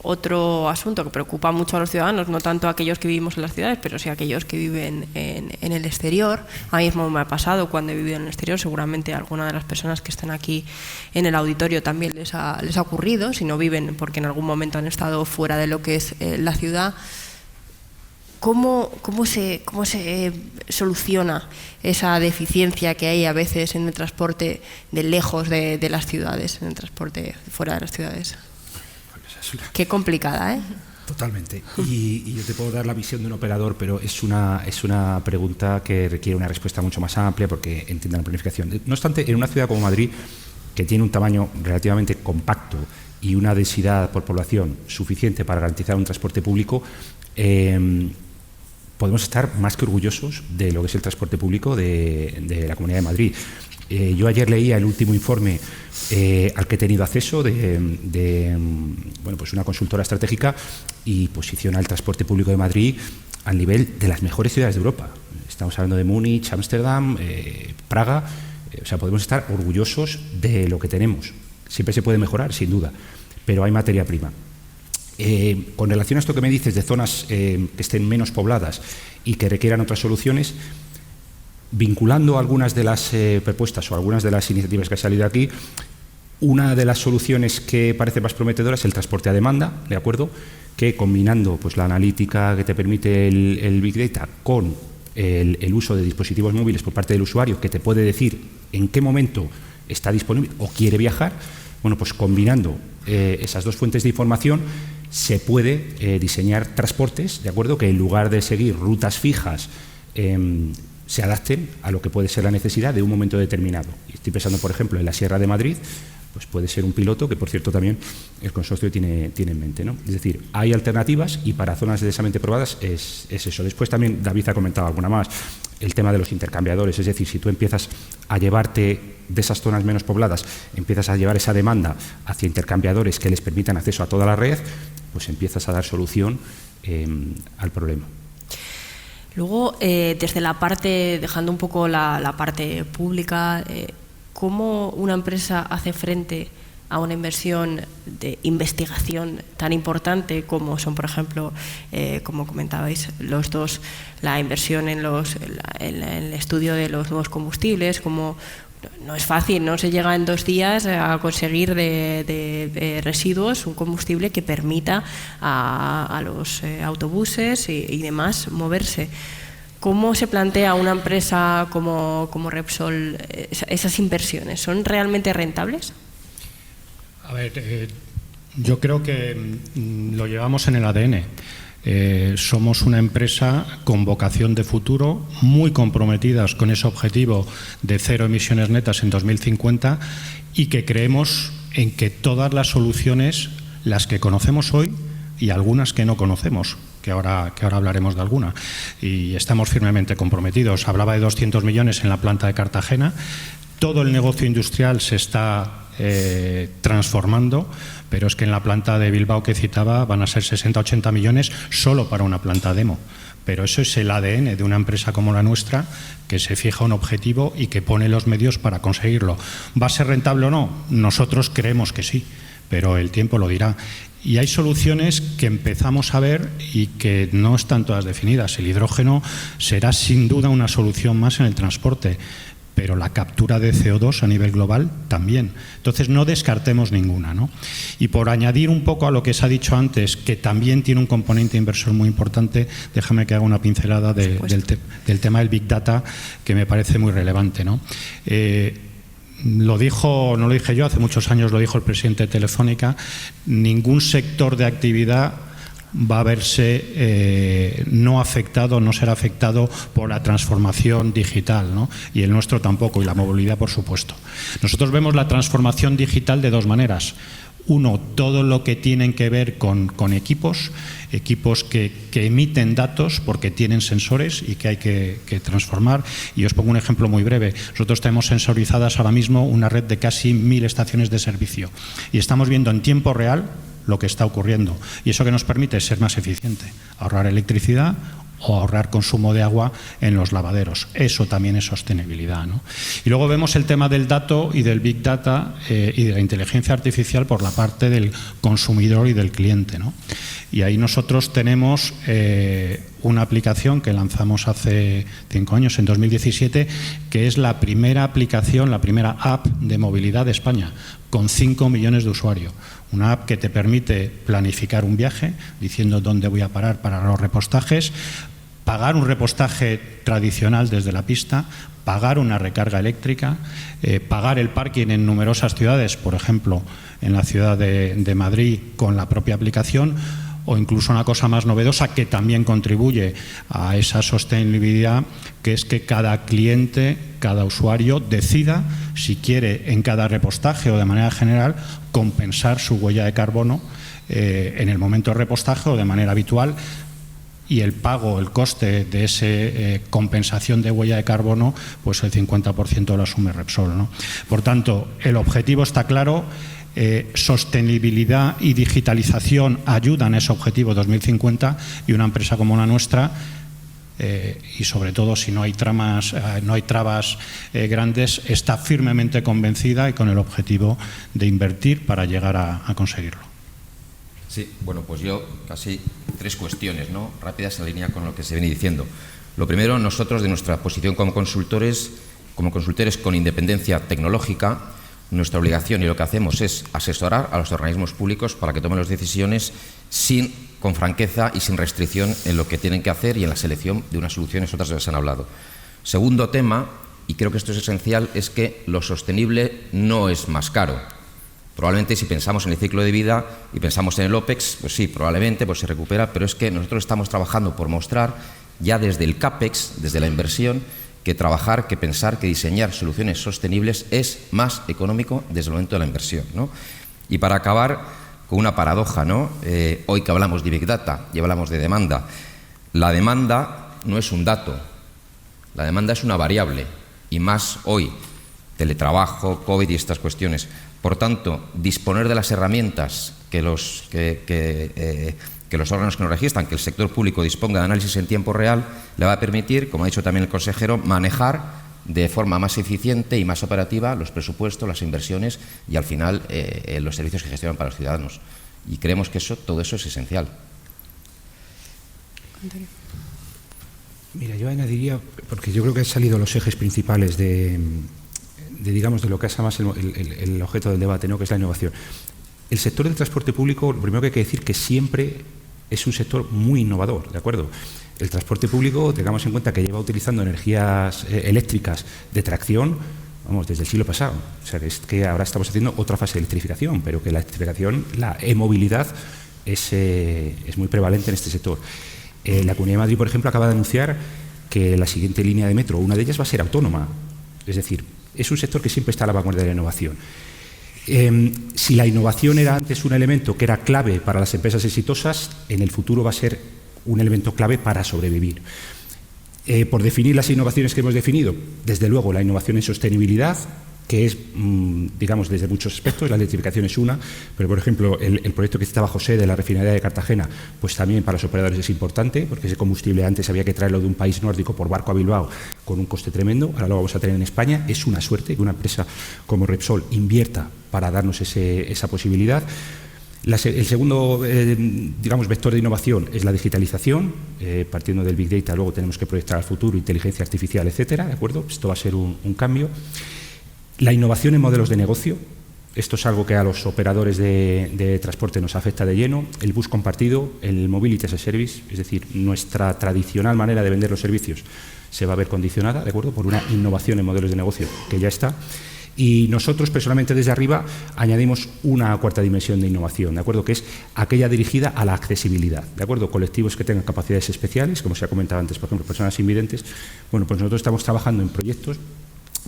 otro asunto que preocupa mucho a los ciudadanos, no tanto a aquellos que vivimos en las ciudades, pero sí a aquellos que viven en el exterior. A mí mismo me ha pasado cuando he vivido en el exterior, seguramente a alguna de las personas que están aquí en el auditorio también les ha ocurrido, si no viven porque en algún momento han estado fuera de lo que es la ciudad. ¿Cómo se soluciona esa deficiencia que hay a veces en el transporte de lejos de las ciudades, en el transporte fuera de las ciudades? Qué complicada, ¿eh? Totalmente. Y yo te puedo dar la visión de un operador, pero es una pregunta que requiere una respuesta mucho más amplia porque entienda la planificación. No obstante, en una ciudad como Madrid, que tiene un tamaño relativamente compacto y una densidad por población suficiente para garantizar un transporte público, podemos estar más que orgullosos de lo que es el transporte público de la Comunidad de Madrid. Yo ayer leía el último informe al que he tenido acceso de pues una consultora estratégica y posiciona el transporte público de Madrid al nivel de las mejores ciudades de Europa. Estamos hablando de Múnich, Ámsterdam, Praga. O sea, podemos estar orgullosos de lo que tenemos. Siempre se puede mejorar, sin duda, pero hay materia prima. Con relación a esto que me dices de zonas que estén menos pobladas y que requieran otras soluciones, vinculando algunas de las propuestas o algunas de las iniciativas que han salido aquí, una de las soluciones que parece más prometedora es el transporte a demanda, ¿de acuerdo?, que combinando pues la analítica que te permite el Big Data con el uso de dispositivos móviles por parte del usuario, que te puede decir en qué momento está disponible o quiere viajar, bueno, pues combinando esas dos fuentes de información se puede diseñar transportes, ¿de acuerdo?, que en lugar de seguir rutas fijas se adapten a lo que puede ser la necesidad de un momento determinado. Y estoy pensando, por ejemplo, en la Sierra de Madrid, pues puede ser un piloto que, por cierto, también el consorcio tiene en mente, ¿no? Es decir, hay alternativas y para zonas densamente probadas es eso. Después también David ha comentado alguna más, el tema de los intercambiadores, es decir, si tú empiezas a llevarte de esas zonas menos pobladas, empiezas a llevar esa demanda hacia intercambiadores que les permitan acceso a toda la red, pues empiezas a dar solución al problema. Luego, desde la parte, dejando un poco la parte pública, ¿cómo una empresa hace frente a una inversión de investigación tan importante como son, por ejemplo, como comentabais los dos, la inversión en el estudio de los nuevos combustibles? Como no es fácil, no se llega en 2 días a conseguir de residuos un combustible que permita a los autobuses y demás moverse. ¿Cómo se plantea una empresa como Repsol esas inversiones? ¿Son realmente rentables? A ver, yo creo que lo llevamos en el ADN. Somos una empresa con vocación de futuro, muy comprometidas con ese objetivo de 0 emisiones netas en 2050 y que creemos en que todas las soluciones, las que conocemos hoy y algunas que no conocemos, que ahora hablaremos de alguna, y estamos firmemente comprometidos. Hablaba de 200 millones en la planta de Cartagena. Todo el negocio industrial se está transformando, pero es que en la planta de Bilbao que citaba van a ser 60-80 millones solo para una planta demo. Pero eso es el ADN de una empresa como la nuestra, que se fija un objetivo y que pone los medios para conseguirlo. ¿Va a ser rentable o no? Nosotros creemos que sí, pero el tiempo lo dirá. Y hay soluciones que empezamos a ver y que no están todas definidas. El hidrógeno será sin duda una solución más en el transporte, pero la captura de CO2 a nivel global también. Entonces no descartemos ninguna, ¿no? Y por añadir un poco a lo que se ha dicho antes, que también tiene un componente inversor muy importante, déjame que haga una pincelada del tema del Big Data, que me parece muy relevante, ¿no? No lo dije yo, hace muchos años lo dijo el presidente de Telefónica, ningún sector de actividad va a verse no afectado, no será afectado por la transformación digital, ¿no? Y el nuestro tampoco, y la movilidad, por supuesto. Nosotros vemos la transformación digital de dos maneras. Uno, todo lo que tienen que ver con equipos que emiten datos porque tienen sensores y que hay que transformar. Y os pongo un ejemplo muy breve. Nosotros tenemos sensorizadas ahora mismo una red de casi 1000 estaciones de servicio y estamos viendo en tiempo real lo que está ocurriendo. Y eso que nos permite es ser más eficiente, ahorrar electricidad o ahorrar consumo de agua en los lavaderos. Eso también es sostenibilidad, ¿no? Y luego vemos el tema del dato y del Big Data y de la inteligencia artificial por la parte del consumidor y del cliente, ¿no? Y ahí nosotros tenemos una aplicación que lanzamos hace 5 años, en 2017, que es la primera aplicación, la primera app de movilidad de España, con 5 millones de usuarios. Una app que te permite planificar un viaje, diciendo dónde voy a parar para los repostajes, pagar un repostaje tradicional desde la pista, pagar una recarga eléctrica, pagar el parking en numerosas ciudades, por ejemplo, en la ciudad de Madrid con la propia aplicación, o incluso una cosa más novedosa que también contribuye a esa sostenibilidad, que es que cada cliente, cada usuario decida si quiere en cada repostaje o de manera general compensar su huella de carbono en el momento de repostaje o de manera habitual, y el pago, el coste de esa compensación de huella de carbono, pues el 50% lo asume Repsol, ¿no? Por tanto, el objetivo está claro. Sostenibilidad y digitalización ayudan a ese objetivo 2050, y una empresa como la nuestra, y sobre todo si no hay trabas grandes, está firmemente convencida y con el objetivo de invertir para llegar a conseguirlo. Sí, bueno, pues yo casi 3 cuestiones, ¿no?, rápidas en línea con lo que se viene diciendo. Lo primero, nosotros de nuestra posición como consultores con independencia tecnológica, nuestra obligación y lo que hacemos es asesorar a los organismos públicos para que tomen las decisiones con franqueza y sin restricción en lo que tienen que hacer y en la selección de unas soluciones, otras de las han hablado. Segundo tema, y creo que esto es esencial, es que lo sostenible no es más caro. Probablemente si pensamos en el ciclo de vida y pensamos en el OPEX, pues sí, probablemente pues se recupera, pero es que nosotros estamos trabajando por mostrar ya desde el CAPEX, desde la inversión, que trabajar, que pensar, que diseñar soluciones sostenibles es más económico desde el momento de la inversión, ¿no? Y para acabar con una paradoja, ¿no? Hoy que hablamos de Big Data y hablamos de demanda, la demanda no es un dato, la demanda es una variable, y más hoy, teletrabajo, COVID y estas cuestiones. Por tanto, disponer de las herramientas que los órganos que nos registran, que el sector público disponga de análisis en tiempo real, le va a permitir, como ha dicho también el consejero, manejar de forma más eficiente y más operativa los presupuestos, las inversiones y, al final, los servicios que gestionan para los ciudadanos. Y creemos que todo eso es esencial. Mira, yo añadiría, porque yo creo que han salido los ejes principales de lo que es más el objeto del debate, ¿no?, que es la innovación. El sector del transporte público, lo primero que hay que decir que siempre es un sector muy innovador, ¿de acuerdo? El transporte público, tengamos en cuenta que lleva utilizando energías eléctricas de tracción, vamos, desde el siglo pasado. O sea, es que ahora estamos haciendo otra fase de electrificación, pero que la electrificación, la e-movilidad, es muy prevalente en este sector. La Comunidad de Madrid, por ejemplo, acaba de anunciar que la siguiente línea de metro, una de ellas va a ser autónoma. Es decir, es un sector que siempre está a la vanguardia de la innovación. Si la innovación era antes un elemento que era clave para las empresas exitosas, en el futuro va a ser un elemento clave para sobrevivir. Por definir las innovaciones que hemos definido, desde luego la innovación en sostenibilidad, que es, digamos, desde muchos aspectos, la electrificación es una, pero por ejemplo el proyecto que citaba José de la refinería de Cartagena, pues también para los operadores es importante, porque ese combustible antes había que traerlo de un país nórdico por barco a Bilbao con un coste tremendo, ahora lo vamos a tener en España. Es una suerte que una empresa como Repsol invierta para darnos esa posibilidad. El segundo, digamos, vector de innovación es la digitalización, partiendo del Big Data. Luego tenemos que proyectar al futuro, inteligencia artificial, etcétera, ¿de acuerdo? Esto va a ser un cambio. La innovación en modelos de negocio, esto es algo que a los operadores de transporte nos afecta de lleno. El bus compartido, el mobility as a service, es decir, nuestra tradicional manera de vender los servicios se va a ver condicionada, ¿de acuerdo?, por una innovación en modelos de negocio que ya está. Y nosotros, personalmente, desde arriba, añadimos una cuarta dimensión de innovación, ¿de acuerdo? Que es aquella dirigida a la accesibilidad, ¿de acuerdo? Colectivos que tengan capacidades especiales, como se ha comentado antes, por ejemplo, personas invidentes. Bueno, pues nosotros estamos trabajando en proyectos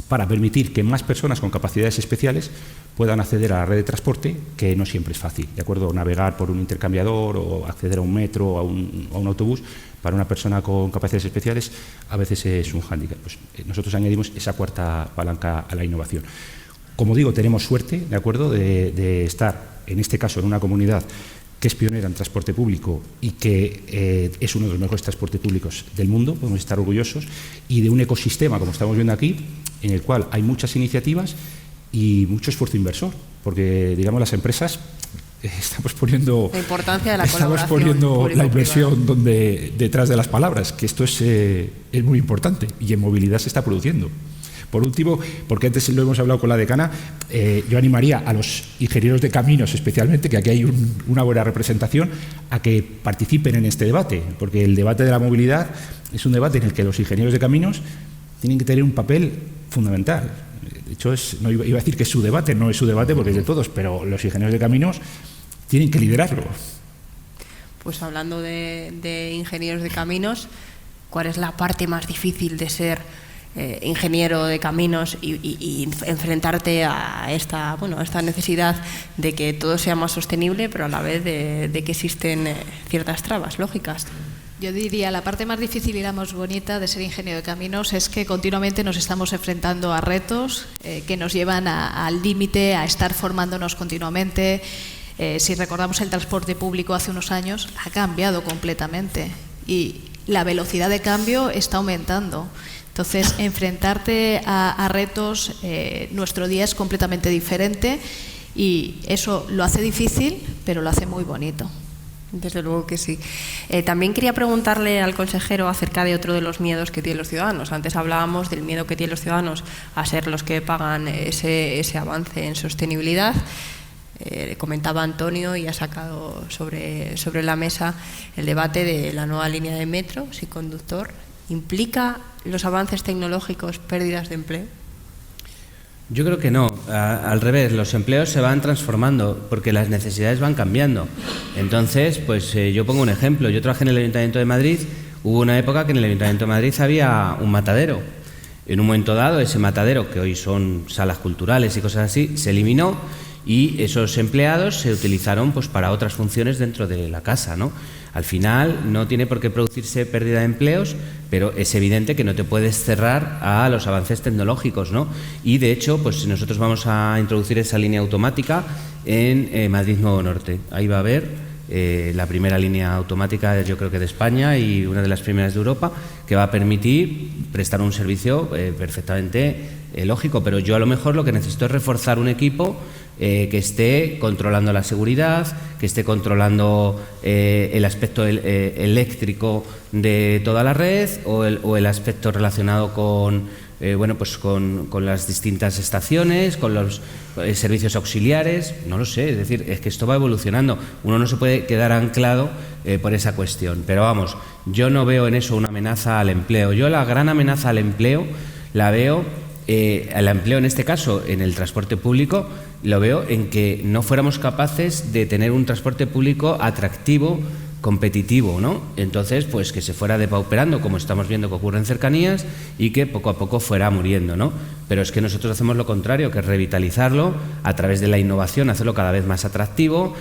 para permitir que más personas con capacidades especiales puedan acceder a la red de transporte, que no siempre es fácil, ¿de acuerdo? Navegar por un intercambiador o acceder a un metro o a un autobús, para una persona con capacidades especiales a veces es un hándicap. Pues nosotros añadimos esa cuarta palanca a la innovación. Como digo, tenemos suerte, ¿de acuerdo?, de estar, en este caso, en una comunidad que es pionera en transporte público y que es uno de los mejores transportes públicos del mundo, podemos estar orgullosos, y de un ecosistema, como estamos viendo aquí, en el cual hay muchas iniciativas y mucho esfuerzo inversor, porque, digamos, las empresas estamos poniendo la importancia de la la inversión detrás de las palabras, que esto es muy importante y en movilidad se está produciendo. Por último, porque antes lo hemos hablado con la decana, yo animaría a los ingenieros de caminos, especialmente, que aquí hay una buena representación, a que participen en este debate, porque el debate de la movilidad es un debate en el que los ingenieros de caminos tienen que tener un papel fundamental. De hecho, no iba a decir que es su debate, no es su debate porque es de todos, pero los ingenieros de caminos tienen que liderarlo. Pues hablando de ingenieros de caminos, ¿cuál es la parte más difícil de ser ingeniero de caminos y enfrentarte a esta necesidad de que todo sea más sostenible, pero a la vez de que existen ciertas trabas lógicas? Yo diría, la parte más difícil y la más bonita de ser ingeniero de caminos es que continuamente nos estamos enfrentando a retos que nos llevan al límite, a estar formándonos continuamente. Si recordamos el transporte público hace unos años, ha cambiado completamente y la velocidad de cambio está aumentando. Entonces, enfrentarte a retos, nuestro día es completamente diferente y eso lo hace difícil, pero lo hace muy bonito. Desde luego que sí. También quería preguntarle al consejero acerca de otro de los miedos que tienen los ciudadanos. Antes hablábamos del miedo que tienen los ciudadanos a ser los que pagan ese avance en sostenibilidad. Comentaba Antonio y ha sacado sobre la mesa el debate de la nueva línea de metro sin conductor. ¿Implica los avances tecnológicos pérdidas de empleo? Yo creo que no, al revés, los empleos se van transformando porque las necesidades van cambiando. Entonces, pues yo pongo un ejemplo. Yo trabajé en el Ayuntamiento de Madrid, hubo una época que en el Ayuntamiento de Madrid había un matadero. En un momento dado, ese matadero, que hoy son salas culturales y cosas así, se eliminó y esos empleados se utilizaron pues para otras funciones dentro de la casa, ¿no? Al final no tiene por qué producirse pérdida de empleos, pero es evidente que no te puedes cerrar a los avances tecnológicos, ¿no? Y de hecho, pues nosotros vamos a introducir esa línea automática en Madrid Nuevo Norte. Ahí va a haber la primera línea automática, yo creo que de España y una de las primeras de Europa, que va a permitir prestar un servicio perfectamente lógico, pero yo a lo mejor lo que necesito es reforzar un equipo que esté controlando la seguridad, que esté controlando el aspecto eléctrico de toda la red o el aspecto relacionado con las distintas estaciones, con los servicios auxiliares, no lo sé, es decir, es que esto va evolucionando, uno no se puede quedar anclado por esa cuestión, pero vamos, yo no veo en eso una amenaza al empleo, yo la gran amenaza al empleo la veo, al empleo en este caso en el transporte público, lo veo en que no fuéramos capaces de tener un transporte público atractivo, competitivo, ¿no? Entonces, pues que se fuera depauperando, como estamos viendo que ocurre en cercanías, y que poco a poco fuera muriendo, ¿no? Pero es que nosotros hacemos lo contrario, que es revitalizarlo a través de la innovación, hacerlo cada vez más atractivo,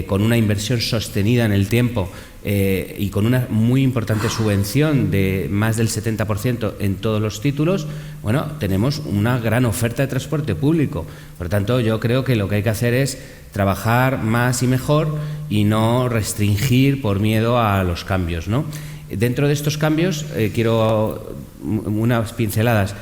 con una inversión sostenida en el tiempo y con una muy importante subvención de más del 70% en todos los títulos. Bueno, tenemos una gran oferta de transporte público. Por lo tanto, yo creo que lo que hay que hacer es trabajar más y mejor y no restringir por miedo a los cambios, ¿no? Dentro de estos cambios quiero unas pinceladas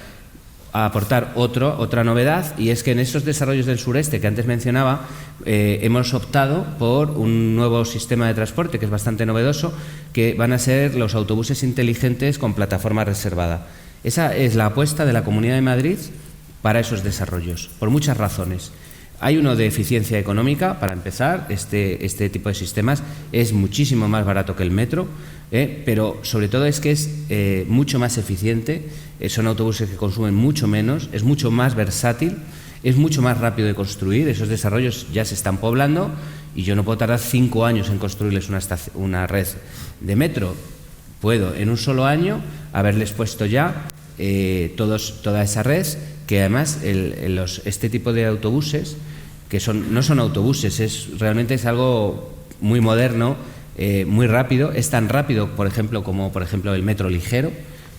a aportar otra novedad, y es que en estos desarrollos del sureste que antes mencionaba hemos optado por un nuevo sistema de transporte que es bastante novedoso, que van a ser los autobuses inteligentes con plataforma reservada. Esa es la apuesta de la Comunidad de Madrid para esos desarrollos, por muchas razones. Hay uno de eficiencia económica, para empezar, este tipo de sistemas es muchísimo más barato que el metro, pero sobre todo es que es mucho más eficiente, son autobuses que consumen mucho menos, es mucho más versátil, es mucho más rápido de construir, esos desarrollos ya se están poblando y yo no puedo tardar 5 años en construirles una red de metro. Puedo en un solo año haberles puesto ya toda esa red, que además este tipo de autobuses, que no son autobuses, realmente es algo muy moderno, muy rápido, es tan rápido, por ejemplo, como por ejemplo el metro ligero,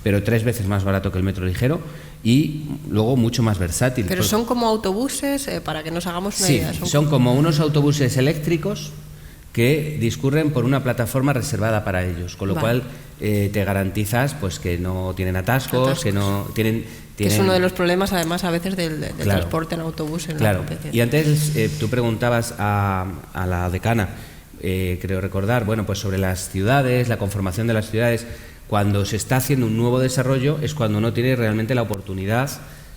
pero 3 veces más barato que el metro ligero y luego mucho más versátil. Pero son como autobuses, para que nos hagamos una idea. Son como unos autobuses eléctricos que discurren por una plataforma reservada para ellos, con lo cual te garantizas pues que no tienen atascos, que no tienen... Que es uno de los problemas, además, a veces del transporte en autobús. Claro, y antes tú preguntabas a la decana, creo recordar, bueno, pues sobre las ciudades, la conformación de las ciudades. Cuando se está haciendo un nuevo desarrollo es cuando uno tiene realmente la oportunidad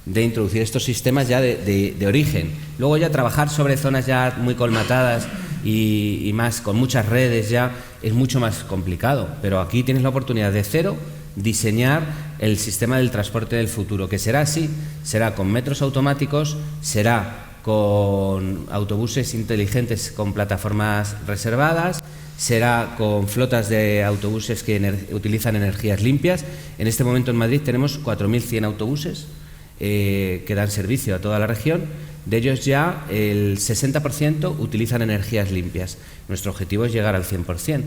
de introducir estos sistemas ya de origen. Luego ya trabajar sobre zonas ya muy colmatadas y más con muchas redes ya es mucho más complicado, pero aquí tienes la oportunidad de cero diseñar el sistema del transporte del futuro, que será así, será con metros automáticos, será con autobuses inteligentes con plataformas reservadas, será con flotas de autobuses que utilizan energías limpias. En este momento en Madrid tenemos 4.100 autobuses que dan servicio a toda la región. De ellos ya el 60% utilizan energías limpias. Nuestro objetivo es llegar al 100%.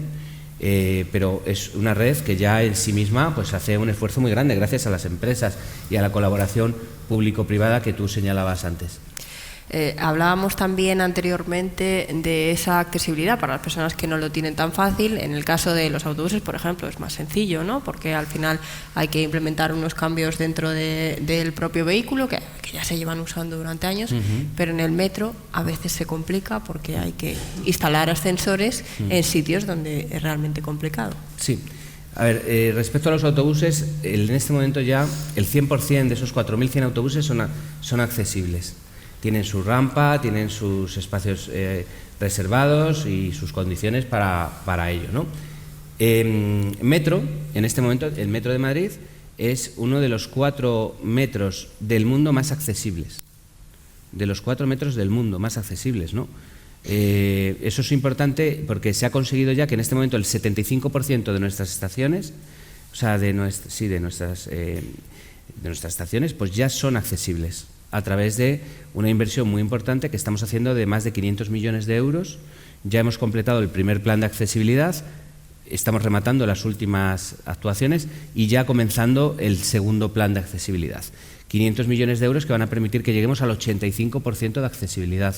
Pero es una red que ya en sí misma pues hace un esfuerzo muy grande gracias a las empresas y a la colaboración público-privada que tú señalabas antes. Hablábamos también anteriormente de esa accesibilidad para las personas que no lo tienen tan fácil. En el caso de los autobuses, por ejemplo, es más sencillo, ¿no? Porque al final hay que implementar unos cambios dentro del propio vehículo que ya se llevan usando durante años, pero en el metro a veces se complica porque hay que instalar ascensores en sitios donde es realmente complicado. Sí. A ver, respecto a los autobuses, en este momento ya el 100% de esos 4.100 autobuses son accesibles. Tienen su rampa, tienen sus espacios reservados y sus condiciones para ello, ¿no? Metro, en este momento, el Metro de Madrid es uno de los 4 metros del mundo más accesibles. De los 4 metros del mundo más accesibles, ¿no? Eso es importante porque se ha conseguido ya que en este momento el 75% de nuestras estaciones, o sea, de nuestras estaciones, pues ya son accesibles a través de una inversión muy importante que estamos haciendo de más de 500 millones de euros. Ya hemos completado el primer plan de accesibilidad, estamos rematando las últimas actuaciones y ya comenzando el segundo plan de accesibilidad. 500 millones de euros que van a permitir que lleguemos al 85% de accesibilidad.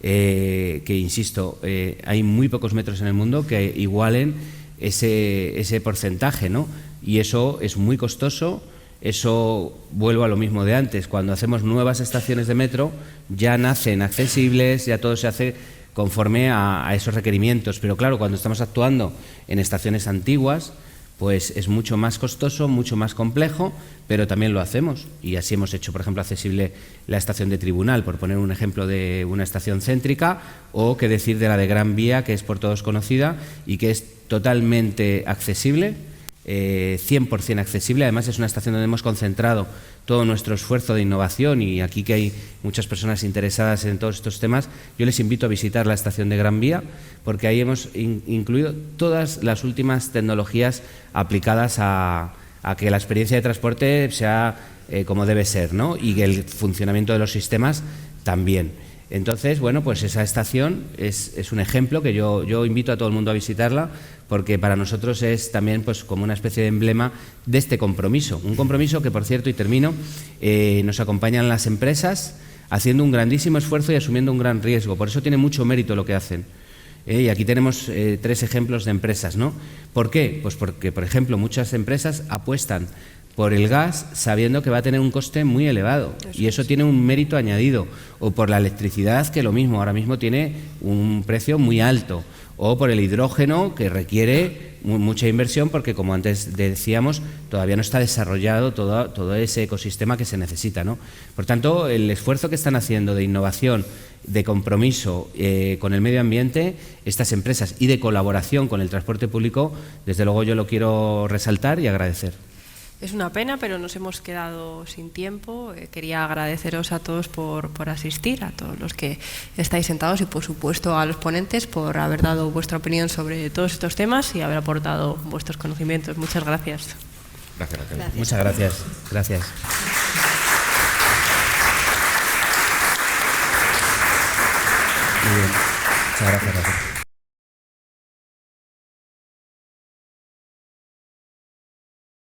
Que, insisto, hay muy pocos metros en el mundo que igualen ese porcentaje, ¿no? Y eso es muy costoso. Eso, vuelvo a lo mismo de antes, cuando hacemos nuevas estaciones de metro ya nacen accesibles, ya todo se hace conforme a esos requerimientos, pero claro, cuando estamos actuando en estaciones antiguas, pues es mucho más costoso, mucho más complejo, pero también lo hacemos y así hemos hecho, por ejemplo, accesible la estación de Tribunal, por poner un ejemplo de una estación céntrica, o qué decir de la de Gran Vía, que es por todos conocida y que es totalmente accesible. 100% accesible, además es una estación donde hemos concentrado todo nuestro esfuerzo de innovación y aquí que hay muchas personas interesadas en todos estos temas, yo les invito a visitar la estación de Gran Vía porque ahí hemos incluido todas las últimas tecnologías aplicadas a que la experiencia de transporte sea como debe ser, ¿no? Y el funcionamiento de los sistemas también. Entonces, bueno, pues esa estación es un ejemplo que yo invito a todo el mundo a visitarla porque para nosotros es también pues como una especie de emblema de este compromiso. Un compromiso que, por cierto, y termino, nos acompañan las empresas haciendo un grandísimo esfuerzo y asumiendo un gran riesgo. Por eso tiene mucho mérito lo que hacen. Y aquí tenemos 3 ejemplos de empresas, ¿no? ¿Por qué? Pues porque, por ejemplo, muchas empresas apuestan por el gas sabiendo que va a tener un coste muy elevado y eso tiene un mérito añadido, o por la electricidad, que lo mismo, ahora mismo tiene un precio muy alto, o por el hidrógeno, que requiere mucha inversión porque, como antes decíamos, todavía no está desarrollado todo ese ecosistema que se necesita, ¿no? Por tanto, el esfuerzo que están haciendo de innovación, de compromiso con el medio ambiente, estas empresas, y de colaboración con el transporte público, desde luego yo lo quiero resaltar y agradecer. Es una pena, pero nos hemos quedado sin tiempo. Quería agradeceros a todos por asistir, a todos los que estáis sentados y, por supuesto, a los ponentes por haber dado vuestra opinión sobre todos estos temas y haber aportado vuestros conocimientos. Muchas gracias. Gracias, Raquel. Gracias. Muchas gracias. Gracias. Muy bien. Muchas gracias, Raquel.